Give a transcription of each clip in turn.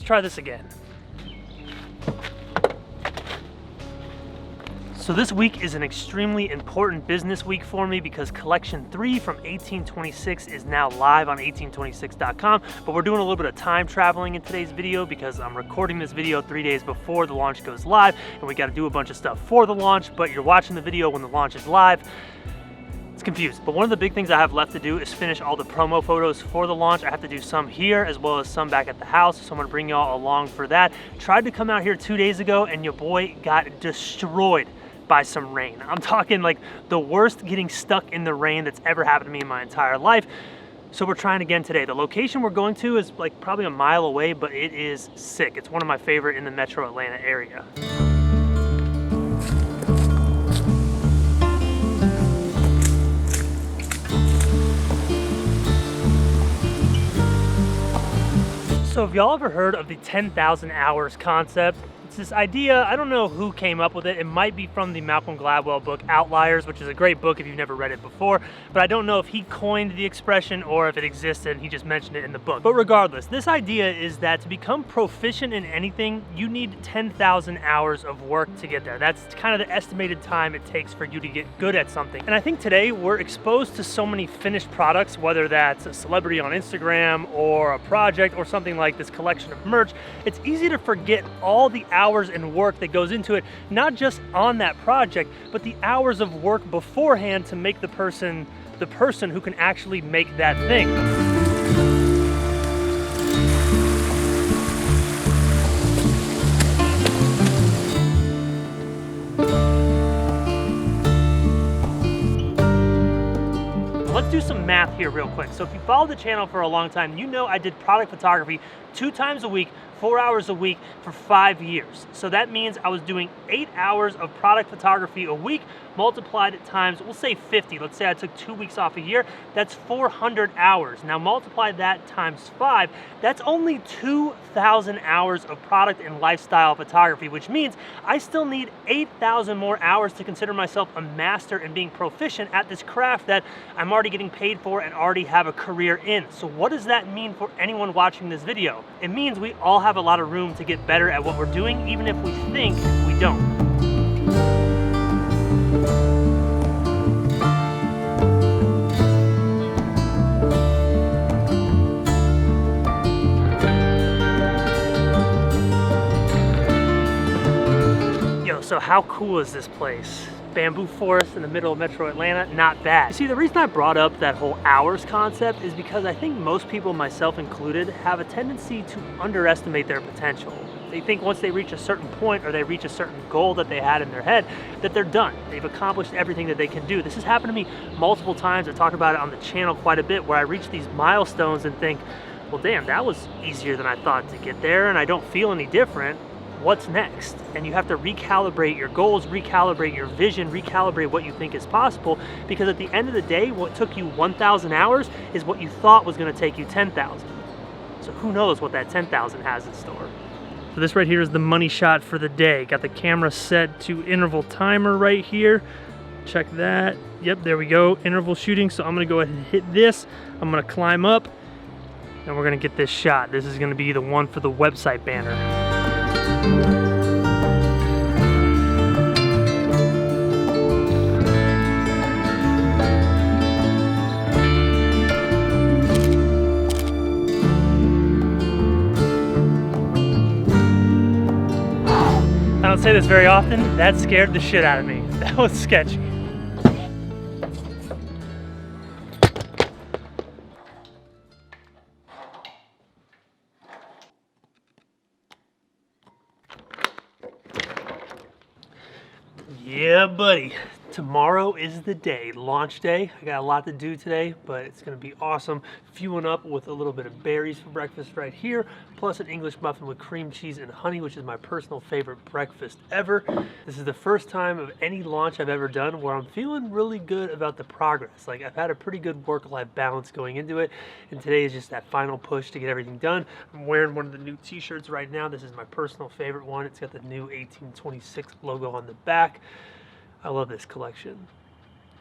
try this again. So this week is an extremely important business week for me because collection 3 from 1826 is now live on 1826.com, but we're doing a little bit of time traveling in today's video because I'm recording this video 3 days before the launch goes live, and we got to do a bunch of stuff for the launch, but you're watching the video when the launch is live. It's confused, but one of the big things I have left to do is finish all the promo photos for the launch. I have to do some here as well as some back at the house, so I'm gonna bring y'all along for that. Tried to come out here 2 days ago and your boy got destroyed by some rain. I'm talking like the worst getting stuck in the rain that's ever happened to me in my entire life. So we're trying again today. The location we're going to is like probably a mile away, but it is sick. It's one of my favorite in the metro Atlanta area. So have y'all ever heard of the 10,000 hours concept? It's this idea, I don't know who came up with it. It might be from the Malcolm Gladwell book Outliers, which is a great book if you've never read it before, but I don't know if he coined the expression or if it existed and he just mentioned it in the book. But regardless, this idea is that to become proficient in anything, you need 10,000 hours of work to get there. That's kind of the estimated time it takes for you to get good at something. And I think today we're exposed to so many finished products, whether that's a celebrity on Instagram or a project or something like this collection of merch, it's easy to forget all the hours and work that goes into it, not just on that project, but the hours of work beforehand to make the person who can actually make that thing. Let's do some math here real quick. So if you follow the channel for a long time, you know I did product photography 2 times a week, 4 hours a week for 5 years. So that means I was doing 8 hours of product photography a week, multiplied it times, we'll say 50. Let's say I took 2 weeks off a year, that's 400 hours. Now multiply that times 5, that's only 2,000 hours of product and lifestyle photography, which means I still need 8,000 more hours to consider myself a master and being proficient at this craft that I'm already getting paid for and already have a career in. So what does that mean for anyone watching this video? It means we all have a lot of room to get better at what we're doing, even if we think we don't. Yo, so how cool is this place? Bamboo forest in the middle of metro Atlanta, not bad. You see, the reason I brought up that whole hours concept is because I think most people, myself included, have a tendency to underestimate their potential. They think once they reach a certain point or they reach a certain goal that they had in their head, that they're done. They've accomplished everything that they can do. This has happened to me multiple times. I talk about it on the channel quite a bit, where I reach these milestones and think, well, damn, that was easier than I thought to get there, and I don't feel any different. What's next? And you have to recalibrate your goals, recalibrate your vision, recalibrate what you think is possible, because at the end of the day, what took you 1,000 hours is what you thought was going to take you 10,000. So who knows what that 10,000 has in store. So this right here is the money shot for the day. Got the camera set to interval timer right here. Check that. Yep, there we go, interval shooting. So I'm going to go ahead and hit this. I'm going to climb up and we're going to get this shot. This is going to be the one for the website banner. I don't say this very often, that scared the shit out of me. That was sketchy. Yeah, buddy. Tomorrow is the day, launch day. I got a lot to do today, but it's gonna be awesome. Fueling up with a little bit of berries for breakfast right here, plus an English muffin with cream cheese and honey, which is my personal favorite breakfast ever. This is the first time of any launch I've ever done where I'm feeling really good about the progress. Like, I've had a pretty good work-life balance going into it, and today is just that final push to get everything done. I'm wearing one of the new t-shirts right now. This is my personal favorite one. It's got the new 1826 logo on the back. I love this collection.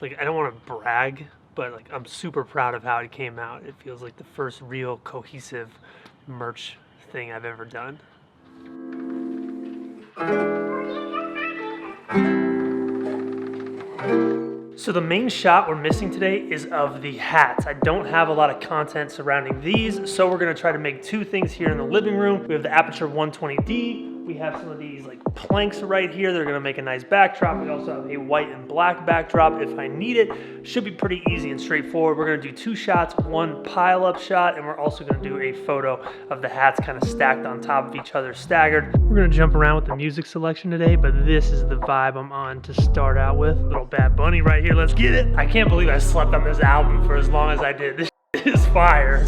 Like, I don't want to brag, but like, I'm super proud of how it came out. It feels like the first real cohesive merch thing I've ever done. So the main shot we're missing today is of the hats. I don't have a lot of content surrounding these, so we're gonna try to make two things here in the living room. We have the Aputure 120D. We have some of these like planks right here. They're gonna make a nice backdrop. We also have a white and black backdrop if I need it. Should be pretty easy and straightforward. We're gonna do two shots, one pile up shot, and we're also gonna do a photo of the hats kind of stacked on top of each other, staggered. We're gonna jump around with the music selection today, but this is the vibe I'm on to start out with. Little Bad Bunny right here, let's get it. I can't believe I slept on this album for as long as I did. This is fire.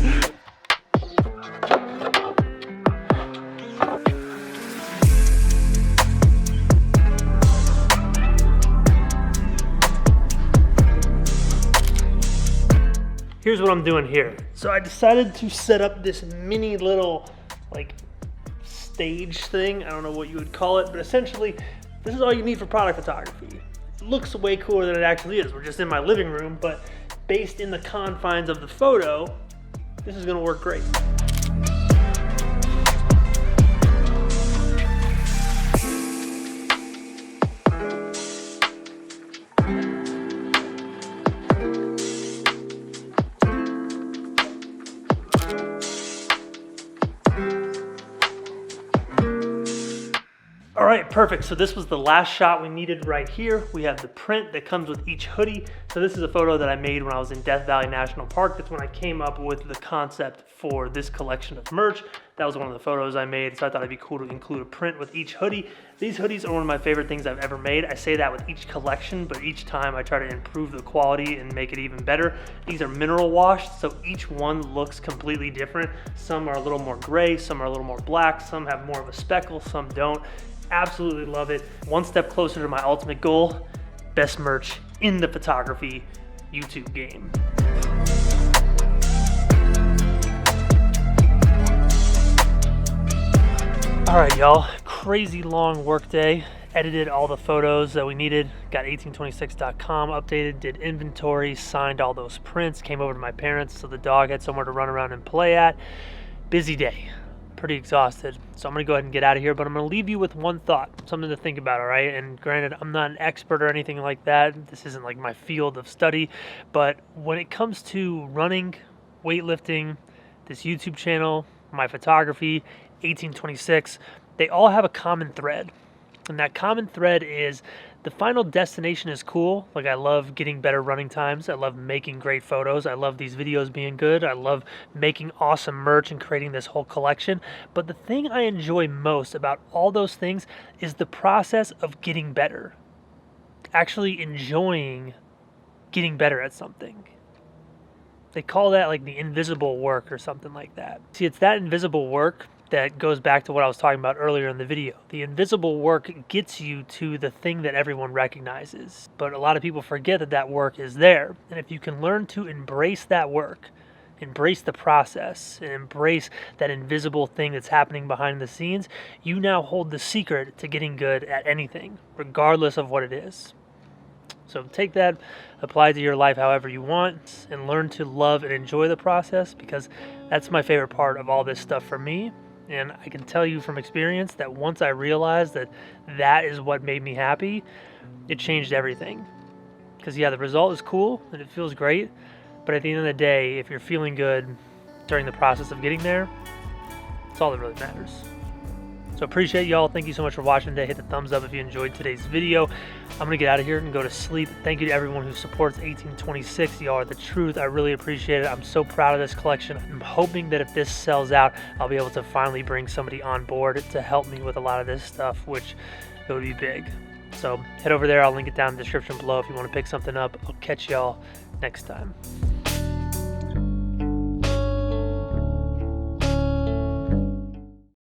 Here's what I'm doing here. So I decided to set up this mini little like stage thing. I don't know what you would call it, but essentially this is all you need for product photography. It looks way cooler than it actually is. We're just in my living room, but based in the confines of the photo, this is gonna work great. All right, perfect. So this was the last shot we needed right here. We have the print that comes with each hoodie. So this is a photo that I made when I was in Death Valley National Park. That's when I came up with the concept for this collection of merch. That was one of the photos I made, so I thought it'd be cool to include a print with each hoodie. These hoodies are one of my favorite things I've ever made. I say that with each collection, but each time I try to improve the quality and make it even better. These are mineral washed, so each one looks completely different. Some are a little more gray, some are a little more black, some have more of a speckle, some don't. Absolutely love it. One step closer to my ultimate goal, best merch in the photography YouTube game. All right, y'all, crazy long work day. Edited all the photos that we needed, got 1826.com updated, did inventory, signed all those prints, came over to my parents so the dog had somewhere to run around and play at. Busy day. Pretty exhausted. So I'm gonna go ahead and get out of here, but I'm gonna leave you with one thought, something to think about, all right? And granted, I'm not an expert or anything like that. This isn't like my field of study, but when it comes to running, weightlifting, this YouTube channel, my photography, 1826, they all have a common thread. And that common thread is the final destination is cool. Like I love getting better running times. I love making great photos. I love these videos being good. I love making awesome merch and creating this whole collection. But the thing I enjoy most about all those things is the process of getting better. Actually enjoying getting better at something. They call that like the invisible work or something like that. See, it's that invisible work that goes back to what I was talking about earlier in the video. The invisible work gets you to the thing that everyone recognizes, but a lot of people forget that that work is there. And if you can learn to embrace that work, embrace the process, and embrace that invisible thing that's happening behind the scenes, you now hold the secret to getting good at anything, regardless of what it is. So take that, apply it to your life however you want, and learn to love and enjoy the process, because that's my favorite part of all this stuff for me. And I can tell you from experience that once I realized that that is what made me happy, it changed everything. Because yeah, the result is cool and it feels great, but at the end of the day, if you're feeling good during the process of getting there, it's all that really matters. So appreciate y'all. Thank you so much for watching today. Hit the thumbs up if you enjoyed today's video. I'm gonna get out of here and go to sleep. Thank you to everyone who supports 1826. Y'all are the truth. I really appreciate it. I'm so proud of this collection. I'm hoping that if this sells out, I'll be able to finally bring somebody on board to help me with a lot of this stuff, which it would be big. So head over there. I'll link it down in the description below if you want to pick something up. I'll catch y'all next time.